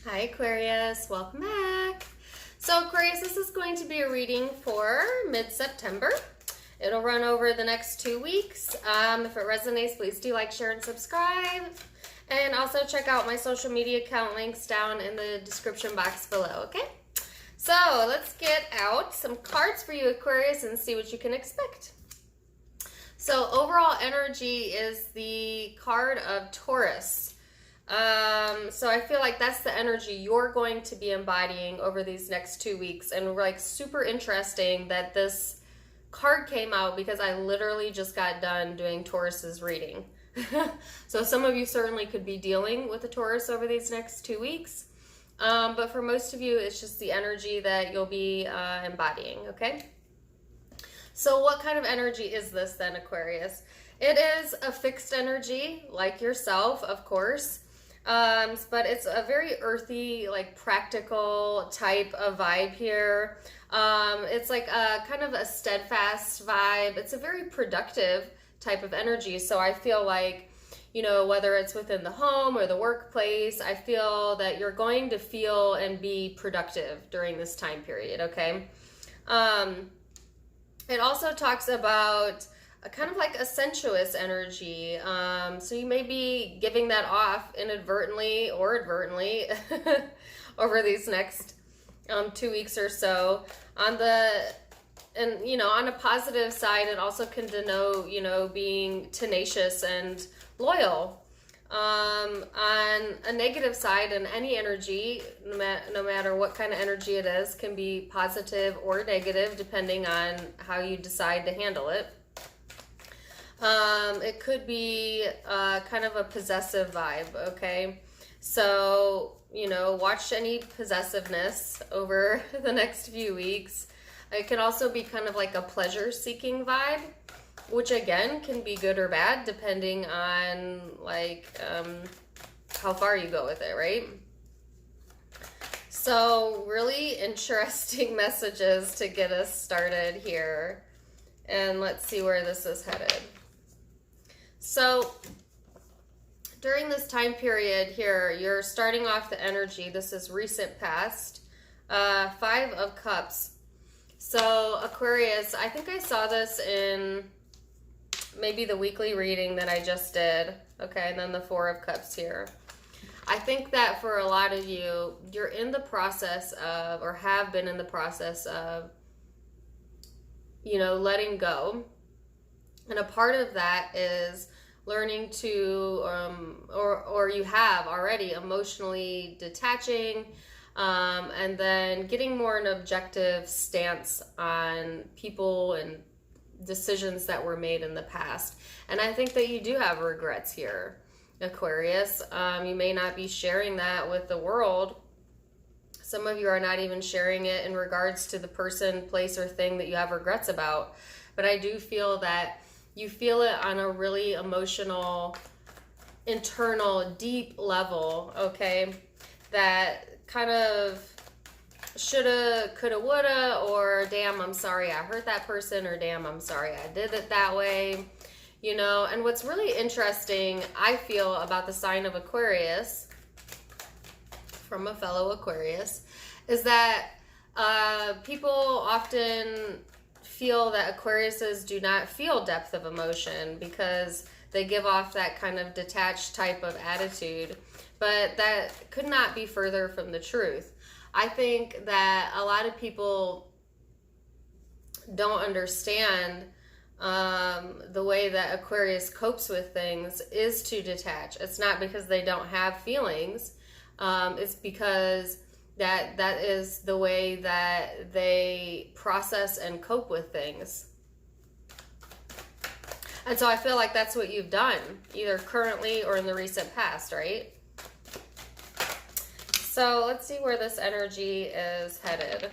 Hi Aquarius, welcome back. So Aquarius, this is going to be a reading for mid-September. It'll run over the next 2 weeks. If it resonates, please do like, share, and subscribe. And also check out my social media account links down in the description box below, okay? So let's get out some cards for you Aquarius and see what you can expect. So overall energy is the card of Taurus. So I feel like that's the energy you're going to be embodying over these next 2 weeks. And like super interesting that this card came out because I literally just got done doing Taurus's reading. So some of you certainly could be dealing with a Taurus over these next 2 weeks. But for most of you, it's just the energy that you'll be embodying, okay? So what kind of energy is this then, Aquarius? It is a fixed energy, like yourself, of course. But it's a very earthy, like practical type of vibe here. It's like a kind of a steadfast vibe. It's a very productive type of energy. So I feel like, you know, whether it's within the home or the workplace, I feel that you're going to feel and be productive during this time period, okay? It also talks about a kind of like a sensuous energy. So you may be giving that off inadvertently or advertently over these next 2 weeks or so. On a positive side, it also can denote, you know, being tenacious and loyal. On a negative side, and any energy, no matter what kind of energy it is, can be positive or negative depending on how you decide to handle it. It could be kind of a possessive vibe, okay? So, you know, watch any possessiveness over the next few weeks. It can also be kind of like a pleasure-seeking vibe, which again can be good or bad depending on like how far you go with it, right? So really interesting messages to get us started here. And let's see where this is headed. So during this time period here, you're starting off the energy. This is recent past. 5 of Cups. So Aquarius, I think I saw this in maybe the weekly reading that I just did. Okay, and then the 4 of Cups here. I think that for a lot of you, you're in the process of, or have been in the process of, you know, letting go. And a part of that is learning to, or you have already emotionally detaching, and then getting more an objective stance on people and decisions that were made in the past. And I think that you do have regrets here, Aquarius. You may not be sharing that with the world. Some of you are not even sharing it in regards to the person, place, or thing that you have regrets about. But I do feel that you feel it on a really emotional, internal, deep level, okay? That kind of shoulda, coulda, woulda, or damn, I'm sorry I hurt that person, or damn, I'm sorry I did it that way, you know? And what's really interesting, I feel, about the sign of Aquarius, from a fellow Aquarius, is that people often feel that Aquariuses do not feel depth of emotion because they give off that kind of detached type of attitude. But that could not be further from the truth. I think that a lot of people don't understand the way that Aquarius copes with things is to detach. It's not because they don't have feelings. It's because that is the way that they process and cope with things. And so I feel like that's what you've done, either currently or in the recent past, right? So let's see where this energy is headed.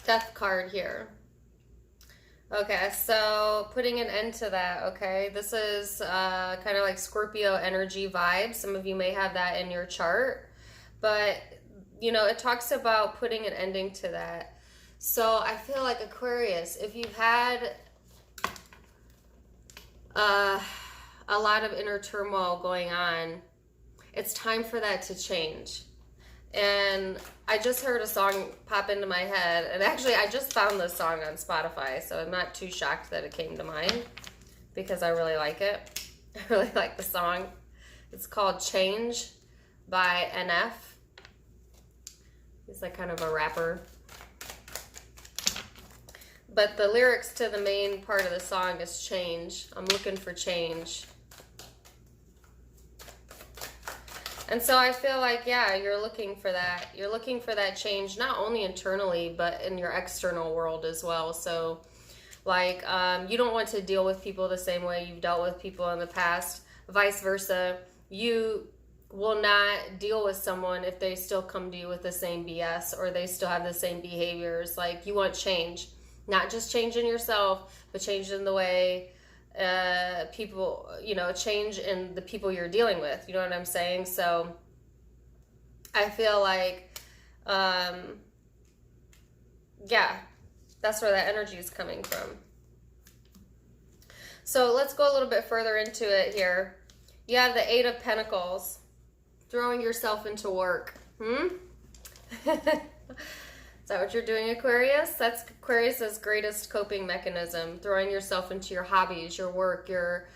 Death card here. Okay, so putting an end to that, okay? This is kind of like Scorpio energy vibe. Some of you may have that in your chart, but you know, it talks about putting an ending to that. So I feel like Aquarius, if you've had a lot of inner turmoil going on, it's time for that to change. And I just heard a song pop into my head, and actually I just found this song on Spotify, so I'm not too shocked that it came to mind because I really like it. I really like the song. It's called Change by NF. He's like kind of a rapper. But the lyrics to the main part of the song is change. I'm looking for change. And so I feel like, yeah, you're looking for that. You're looking for that change, not only internally, but in your external world as well. So, like, you don't want to deal with people the same way you've dealt with people in the past. Vice versa. You will not deal with someone if they still come to you with the same BS or they still have the same behaviors. Like, you want change. Not just change in yourself, but change in the way people, you know, change in the people you're dealing with. You know what I'm saying? So I feel like, yeah, that's where that energy is coming from. So let's go a little bit further into it here. You have the Eight of Pentacles, throwing yourself into work. Is that what you're doing, Aquarius? That's Aquarius's greatest coping mechanism, throwing yourself into your hobbies, your work, your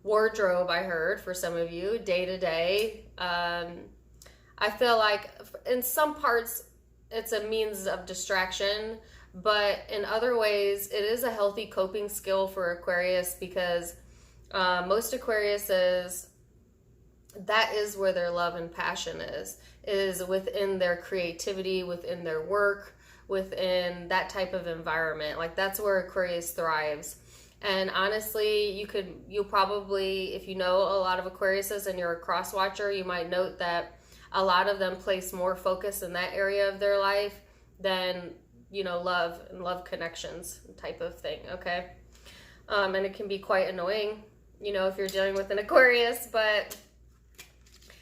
wardrobe, I heard, for some of you, day to day. I feel like in some parts it's a means of distraction, but in other ways it is a healthy coping skill for Aquarius because most Aquariuses, that is where their love and passion is within their creativity, within their work, within that type of environment. Like, that's where Aquarius thrives. And honestly, you'll probably, if you know a lot of Aquariuses and you're a cross watcher, you might note that a lot of them place more focus in that area of their life than, you know, love and love connections type of thing, okay? And it can be quite annoying, you know, if you're dealing with an Aquarius, but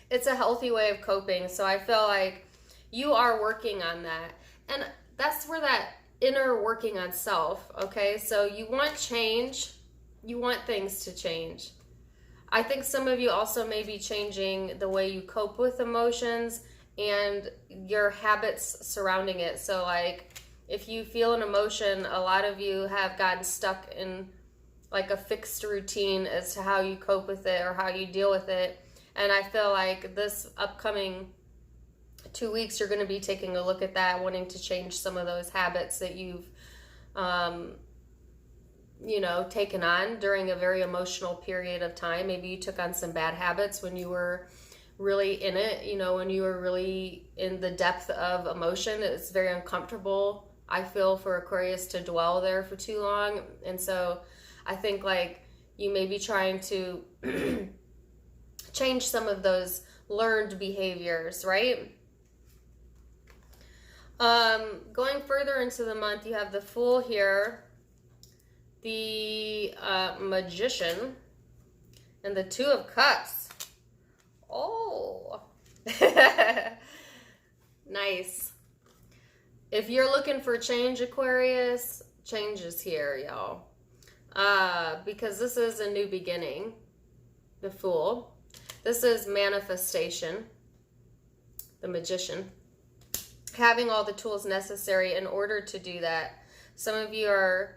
it's a healthy way of coping. So I feel like you are working on that. And that's where that inner working on self, okay? So you want change. You want things to change. I think some of you also may be changing the way you cope with emotions and your habits surrounding it. So like, if you feel an emotion, a lot of you have gotten stuck in like a fixed routine as to how you cope with it or how you deal with it. And I feel like this upcoming 2 weeks, you're going to be taking a look at that, wanting to change some of those habits that you've, you know, taken on during a very emotional period of time. Maybe you took on some bad habits when you were really in it, you know, when you were really in the depth of emotion. It's very uncomfortable, I feel, for Aquarius to dwell there for too long. And so I think like you may be trying to change some of those learned behaviors, right? Going further into the month, you have the Fool here, the Magician, and the Two of Cups. Oh, nice. If you're looking for change, Aquarius, change is here, y'all. Because this is a new beginning, the Fool. This is manifestation, the Magician. Having all the tools necessary in order to do that. Some of you are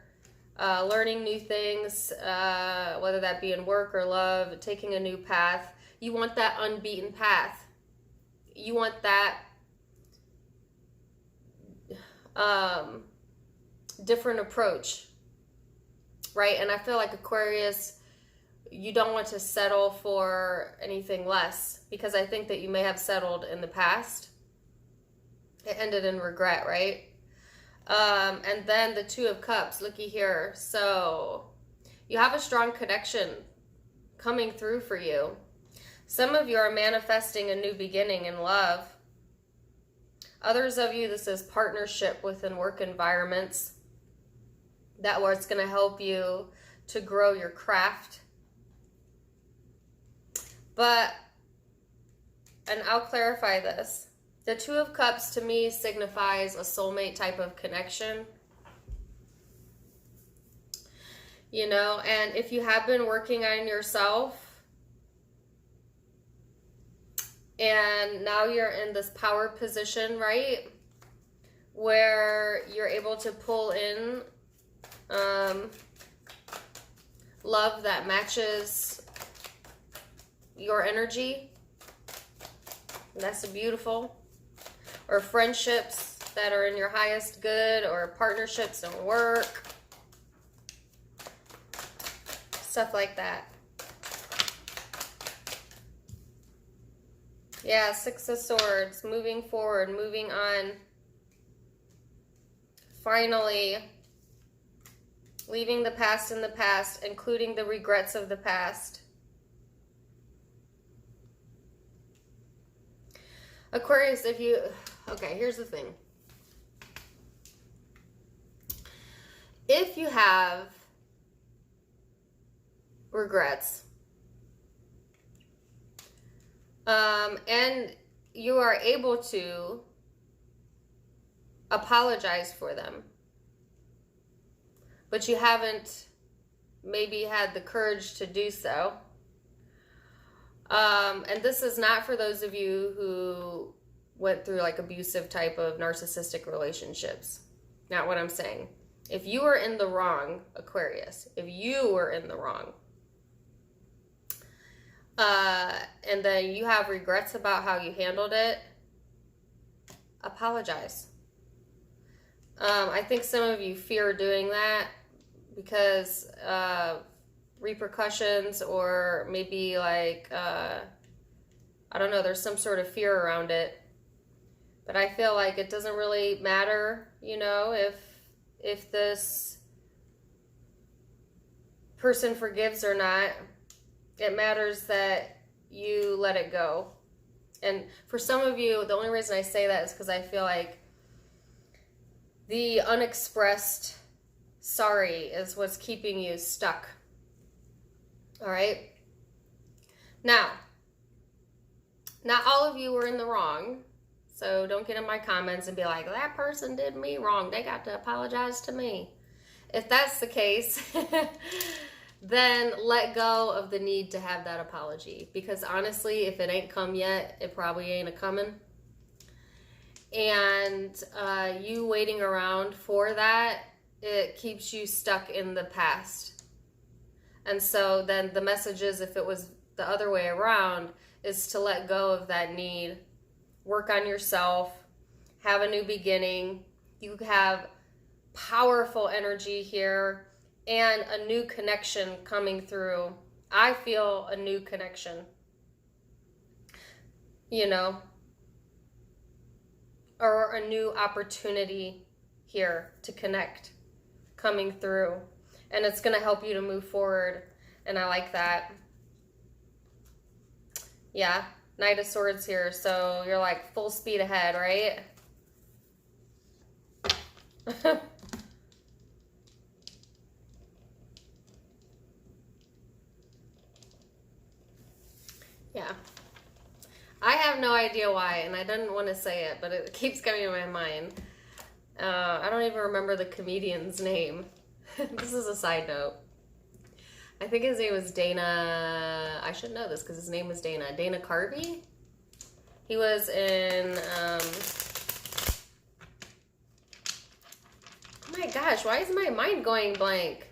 learning new things, whether that be in work or love, taking a new path. You want that unbeaten path. You want that different approach, right? And I feel like Aquarius, you don't want to settle for anything less, because I think that you may have settled in the past. It ended in regret, right? And then the Two of Cups, looky here. So you have a strong connection coming through for you. Some of you are manifesting a new beginning in love. Others of you, this is partnership within work environments. that what's going to help you to grow your craft. But, and I'll clarify this, the Two of Cups to me signifies a soulmate type of connection. You know, and if you have been working on yourself and now you're in this power position, right, where you're able to pull in love that matches your energy, that's beautiful. Or friendships that are in your highest good, or partnerships in work, stuff like that. Yeah, Six of Swords, moving forward, moving on. Finally, leaving the past in the past, including the regrets of the past. Aquarius, if you... Okay, here's the thing. If you have regrets, and you are able to apologize for them, but you haven't maybe had the courage to do so, and this is not for those of you who went through like abusive type of narcissistic relationships. Not what I'm saying. If you were in the wrong, Aquarius, if you were in the wrong, and then you have regrets about how you handled it, apologize. I think some of you fear doing that because repercussions, or maybe like, I don't know, there's some sort of fear around it. But I feel like it doesn't really matter, you know, if this person forgives or not. It matters that you let it go. And for some of you, the only reason I say that is because I feel like the unexpressed sorry is what's keeping you stuck. All right? Now, not all of you were in the wrong. So don't get in my comments and be like, that person did me wrong. They got to apologize to me. If that's the case, then let go of the need to have that apology. Because honestly, if it ain't come yet, it probably ain't a-coming. And you waiting around for that, it keeps you stuck in the past. And so then the message is, if it was the other way around, is to let go of that need. Work on yourself, have a new beginning. You have powerful energy here and a new connection coming through. I feel a new connection, you know, or a new opportunity here to connect coming through. And it's going to help you to move forward. And I like that. Yeah. Knight of Swords here, so you're like full speed ahead, right? Yeah. I have no idea why, and I didn't want to say it, but it keeps coming to my mind. I don't even remember the comedian's name. This is a side note. I think his name was Dana. I should know this because his name was Dana. Dana Carvey? He was in, oh my gosh, why is my mind going blank?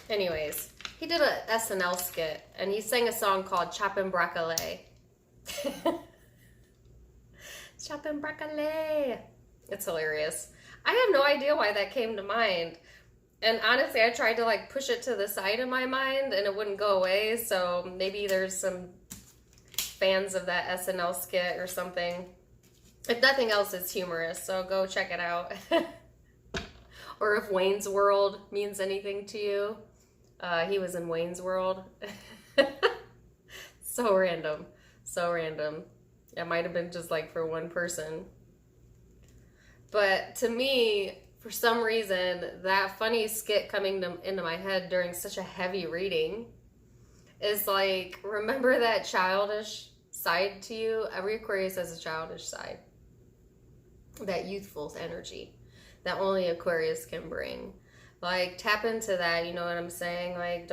Anyways, he did a SNL skit and he sang a song called Choppin' Broccoli. Choppin' Broccoli. It's hilarious. I have no idea why that came to mind. And honestly, I tried to like push it to the side of my mind and it wouldn't go away. So maybe there's some fans of that SNL skit or something. If nothing else, it's humorous. So go check it out. Or if Wayne's World means anything to you. He was in Wayne's World. So random. So random. It might have been just like for one person. But to me, for some reason, that funny skit coming into my head during such a heavy reading is like, remember that childish side to you? Every Aquarius has a childish side. That youthful energy that only Aquarius can bring. Like, tap into that, you know what I'm saying? Like,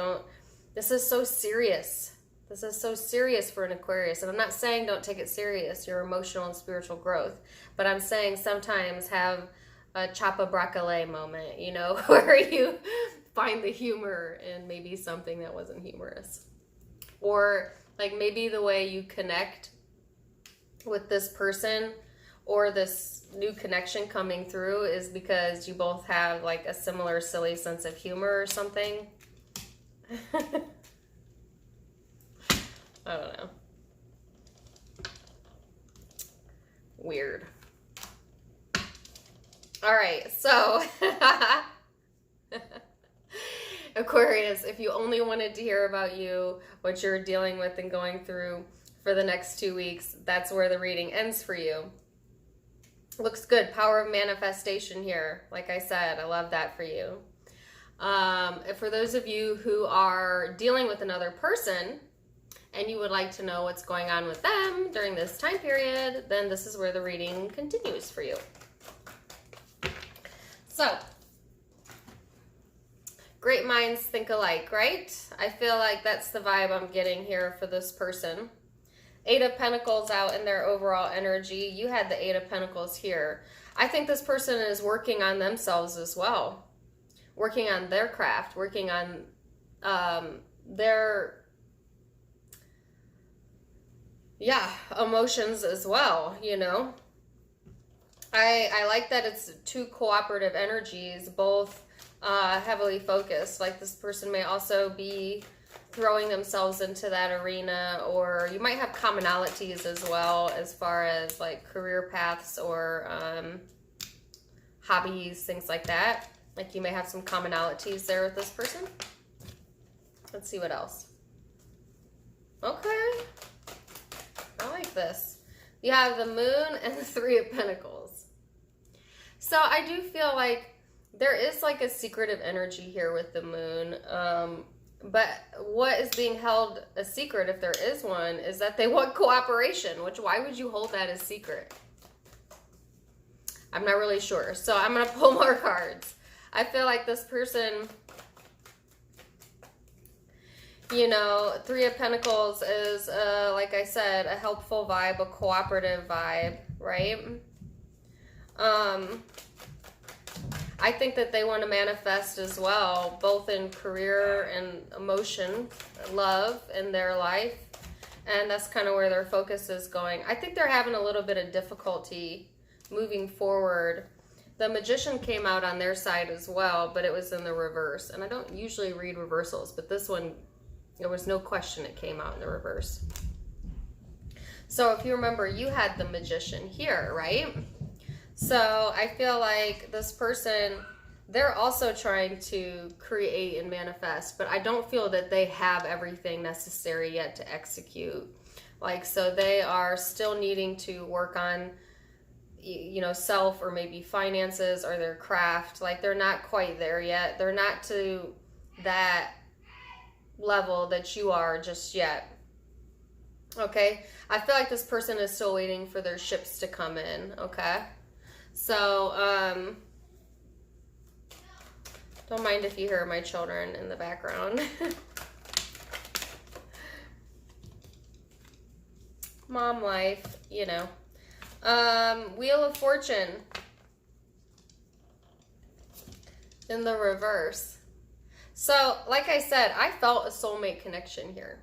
this is so serious. This is so serious for an Aquarius. And I'm not saying don't take it serious, your emotional and spiritual growth. But I'm saying sometimes have a chapa bracale moment, you know, where you find the humor in maybe something that wasn't humorous. Or like maybe the way you connect with this person or this new connection coming through is because you both have like a similar silly sense of humor or something. I don't know. Weird. All right, so Aquarius, if you only wanted to hear about you, what you're dealing with and going through for the next 2 weeks, that's where the reading ends for you. Looks good. Power of manifestation here. Like I said, I love that for you. For those of you who are dealing with another person and you would like to know what's going on with them during this time period, then this is where the reading continues for you. So, great minds think alike, right? I feel like that's the vibe I'm getting here for this person. 8 of Pentacles out in their overall energy. You had the 8 of Pentacles here. I think this person is working on themselves as well. Working on their craft. Working on their emotions as well, you know. I like that it's 2 cooperative energies, both heavily focused. Like this person may also be throwing themselves into that arena, or you might have commonalities as well as far as like career paths or hobbies, things like that. Like you may have some commonalities there with this person. Let's see what else. Okay. I like this. You have the Moon and the 3 of Pentacles. So I do feel like there is like a secretive energy here with the Moon. But what is being held a secret, if there is one, is that they want cooperation, which why would you hold that as secret? I'm not really sure. So I'm going to pull more cards. I feel like this person, you know, 3 of Pentacles is, like I said, a helpful vibe, a cooperative vibe, right? I think that they want to manifest as well, both in career and emotion, love in their life. And that's kind of where their focus is going. I think they're having a little bit of difficulty moving forward. The Magician came out on their side as well, but it was in the reverse. And I don't usually read reversals, but this one, there was no question it came out in the reverse. So if you remember, you had the Magician here, right? So I feel like this person, they're also trying to create and manifest, but I don't feel that they have everything necessary yet to execute. Like, so they are still needing to work on, you know, self or maybe finances or their craft. Like, they're not quite there yet. They're not to that level that you are just yet. Okay? I feel like this person is still waiting for their ships to come in, okay? So, don't mind if you hear my children in the background. Mom life, you know. Wheel of Fortune in the reverse. So, like I said, I felt a soulmate connection here.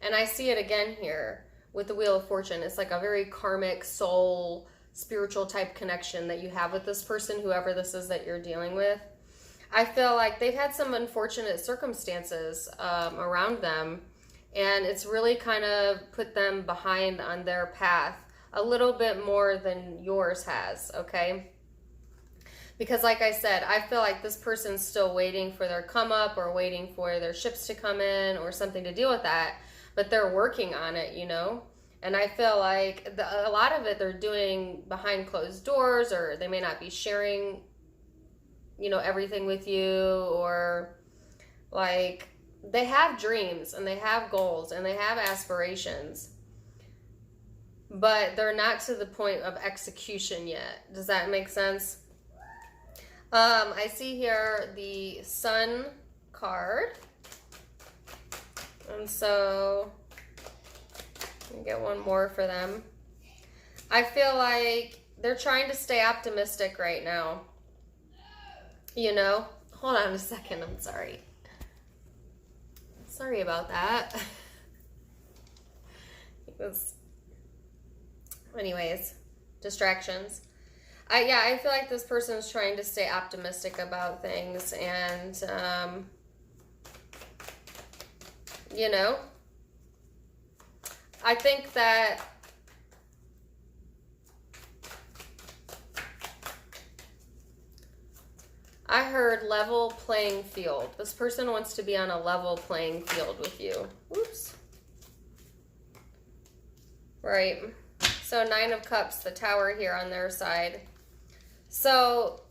And I see it again here with the Wheel of Fortune. It's like a very karmic soul spiritual type connection that you have with this person, whoever this is that you're dealing with. I feel like they've had some unfortunate circumstances around them, and it's really kind of put them behind on their path a little bit more than yours has, okay? Because like I said, I feel like this person's still waiting for their come up or waiting for their ships to come in or something to deal with that, but they're working on it, you know? And I feel like a lot of it they're doing behind closed doors, or they may not be sharing, everything with you, or like they have dreams and they have goals and they have aspirations, but they're not to the point of execution yet. Does that make sense? I see here the Sun card. And so let me get one more for them. I feel like they're trying to stay optimistic right now. Hold on a second. I'm sorry. Sorry about that. Anyways, distractions. I feel like this person is trying to stay optimistic about things, and I think that I heard level playing field. This person wants to be on a level playing field with you. Whoops. Right. So 9 of Cups, the Tower here on their side. So,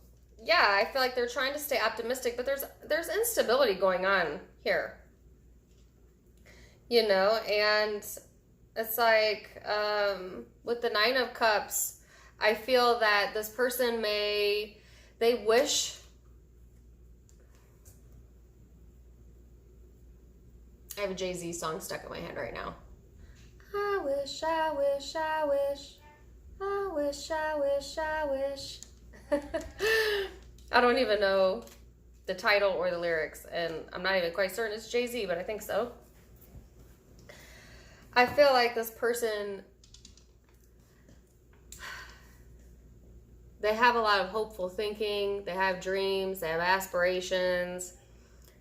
yeah, I feel like they're trying to stay optimistic, but there's instability going on here. And it's like, with the 9 of Cups, I feel that this person they wish, I have a Jay-Z song stuck in my head right now. I wish, I wish, I wish, I wish, I wish, I wish. I don't even know the title or the lyrics, and I'm not even quite certain it's Jay-Z, but I think so. I feel like this person, they have a lot of hopeful thinking, they have dreams, they have aspirations,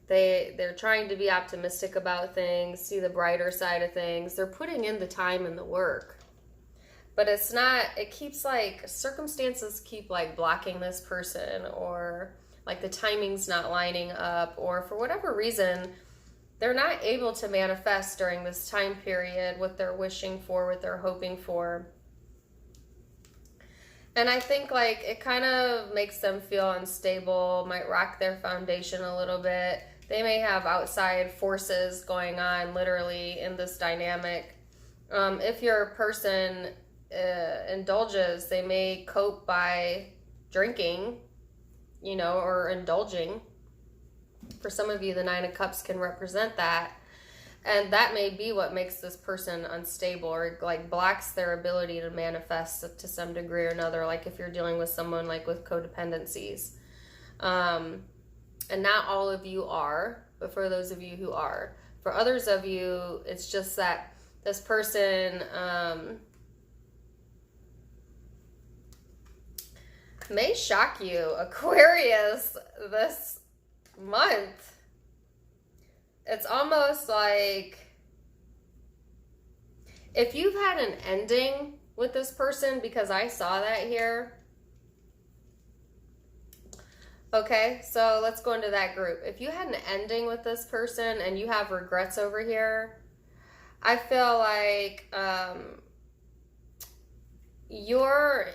they're trying to be optimistic about things, see the brighter side of things. They're putting in the time and the work. But it keeps like, circumstances keep like blocking this person, or like the timing's not lining up, or for whatever reason, they're not able to manifest during this time period what they're wishing for, what they're hoping for. And I think like it kind of makes them feel unstable, might rock their foundation a little bit. They may have outside forces going on literally in this dynamic. If your person indulges, they may cope by drinking, or indulging. For some of you, the 9 of Cups can represent that. And that may be what makes this person unstable, or like blocks their ability to manifest to some degree or another. Like if you're dealing with someone like with codependencies. And not all of you are, but for those of you who are. For others of you, it's just that this person may shock you, Aquarius, this month. It's almost like if you've had an ending with this person, because I saw that here. Okay, so let's go into that group. If you had an ending with this person and you have regrets over here, I feel like you're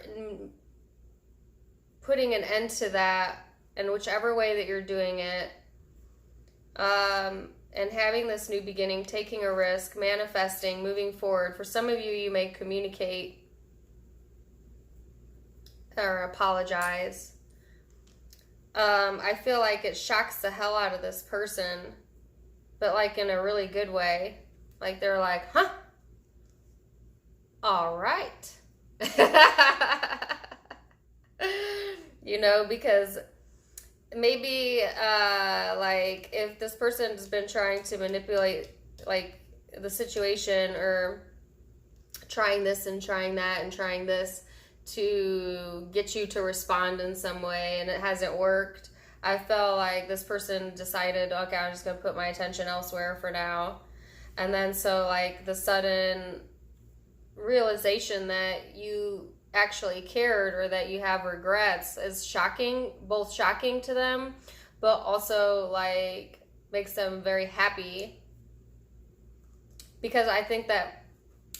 putting an end to that in whichever way that you're doing it, and having this new beginning, taking a risk, manifesting, moving forward. For some of you, you may communicate or apologize. I feel like it shocks the hell out of this person, but like in a really good way. Like they're like, huh? All right. Because maybe like if this person's been trying to manipulate like the situation, or trying this and trying that and trying this to get you to respond in some way, and it hasn't worked, I felt like this person decided, okay, I'm just going to put my attention elsewhere for now. And then so like the sudden realization that you actually cared, or that you have regrets, is shocking, both shocking to them, but also like makes them very happy. Because I think that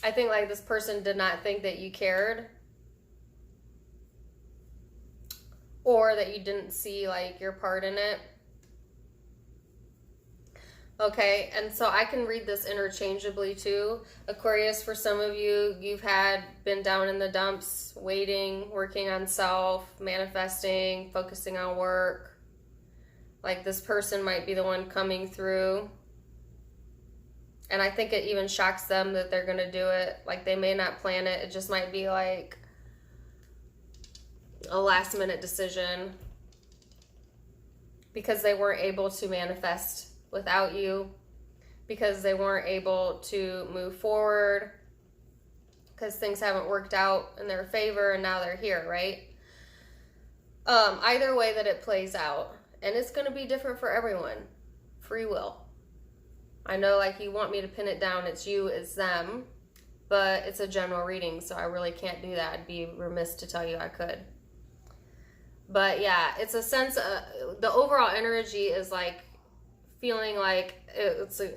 I think like this person did not think that you cared, or that you didn't see like your part in it. Okay, and so I can read this interchangeably too. Aquarius, for some of you, you've been down in the dumps, waiting, working on self, manifesting, focusing on work. Like this person might be the one coming through. And I think it even shocks them that they're going to do it. Like they may not plan it. It just might be like a last minute decision because they weren't able to manifest without you, because they weren't able to move forward, because things haven't worked out in their favor and now they're here, right? Either way that it plays out, and it's going to be different for everyone. Free will. I know like you want me to pin it down, it's you, it's them, but it's a general reading, so I really can't do that. I'd be remiss to tell you I could. But yeah, it's a sense of, the overall energy is like feeling like it's a,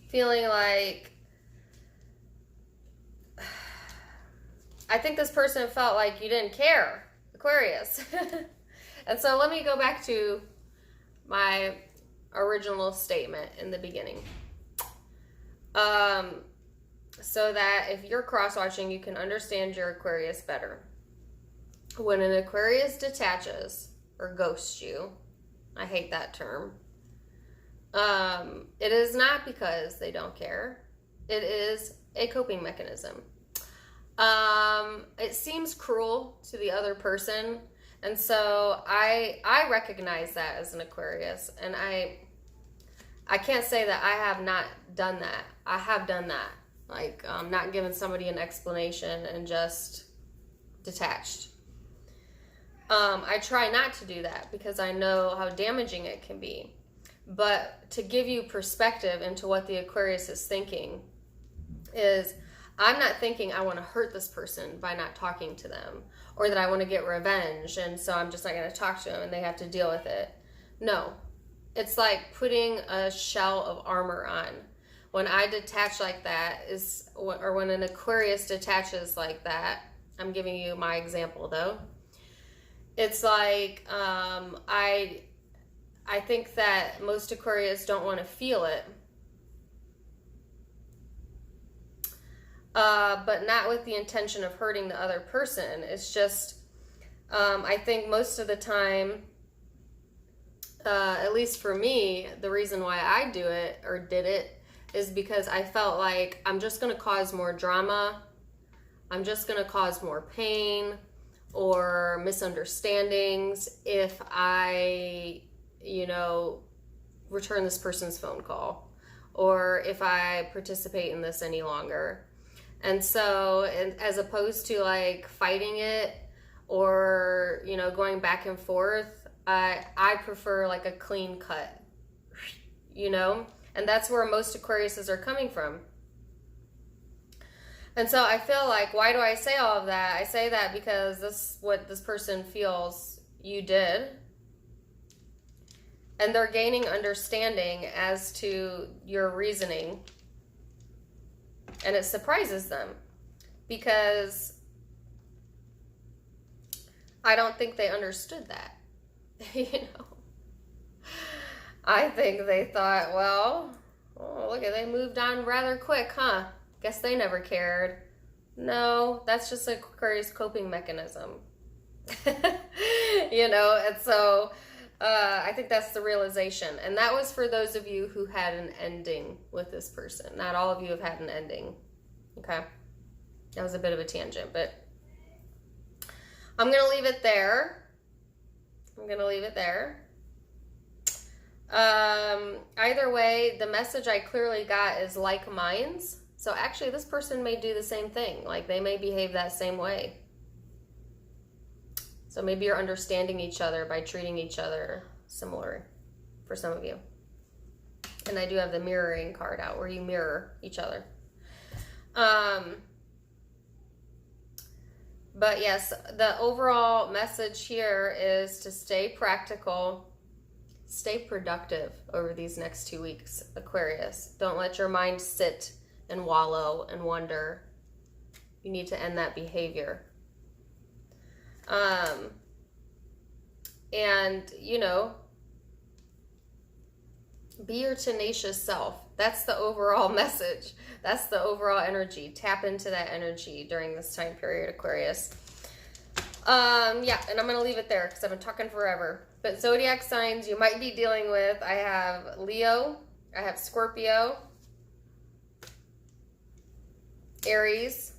feeling like, I think this person felt like you didn't care, Aquarius. And so let me go back to my original statement in the beginning. So that if you're cross-watching, you can understand your Aquarius better. When an Aquarius detaches or ghosts you, I hate that term, it is not because they don't care. It is a coping mechanism. It seems cruel to the other person, and so I recognize that as an Aquarius, and I can't say that I have not done that. I have done that, like not giving somebody an explanation and just detached. I try not to do that because I know how damaging it can be. But to give you perspective into what the Aquarius is thinking is, I'm not thinking I want to hurt this person by not talking to them, or that I want to get revenge and so I'm just not going to talk to them and they have to deal with it. No, it's like putting a shell of armor on. When I detach like that or when an Aquarius detaches like that, I'm giving you my example though. It's like, I think that most Aquarius don't want to feel it. But not with the intention of hurting the other person. It's just, I think most of the time, at least for me, the reason why I do it or did it is because I felt like I'm just going to cause more drama. I'm just going to cause more pain or misunderstandings if I, return this person's phone call, or if I participate in this any longer. And so, as opposed to like fighting it or, going back and forth, I prefer like a clean cut, and that's where most Aquariuses are coming from. And so I feel like, why do I say all of that? I say that because this is what this person feels you did. And they're gaining understanding as to your reasoning. And it surprises them because I don't think they understood that. I think they thought, well, look, they moved on rather quick, huh? Guess they never cared. No, that's just an Aquarius coping mechanism. And so I think that's the realization. And that was for those of you who had an ending with this person. Not all of you have had an ending. Okay? That was a bit of a tangent, but I'm going to leave it there. Either way, the message I clearly got is like minds. So actually, this person may do the same thing. Like, they may behave that same way. So maybe you're understanding each other by treating each other similar for some of you. And I do have the mirroring card out where you mirror each other. But yes, the overall message here is to stay practical, Stay productive over these next 2 weeks, Aquarius. Don't let your mind sit and wallow and wonder. You need to end that behavior. And, you know, be your tenacious self. That's the overall message. That's the overall energy. Tap into that energy during this time period, Aquarius. Yeah, and I'm going to leave it there because I've been talking forever. But zodiac signs you might be dealing with, I have Leo, I have Scorpio, Aries,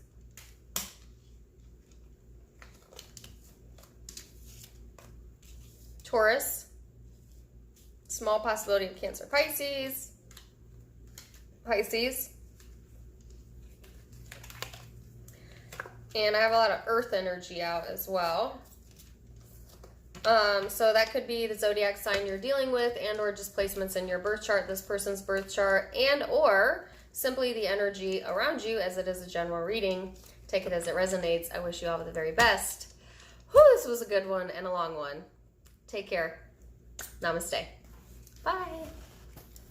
Taurus, small possibility of Cancer, Pisces, and I have a lot of earth energy out as well. So that could be the zodiac sign you're dealing with, and or just placements in your birth chart, this person's birth chart, and or simply the energy around you, as it is a general reading. Take it as it resonates. I wish you all the very best. Whew, this was a good one and a long one. Take care. Namaste. Bye.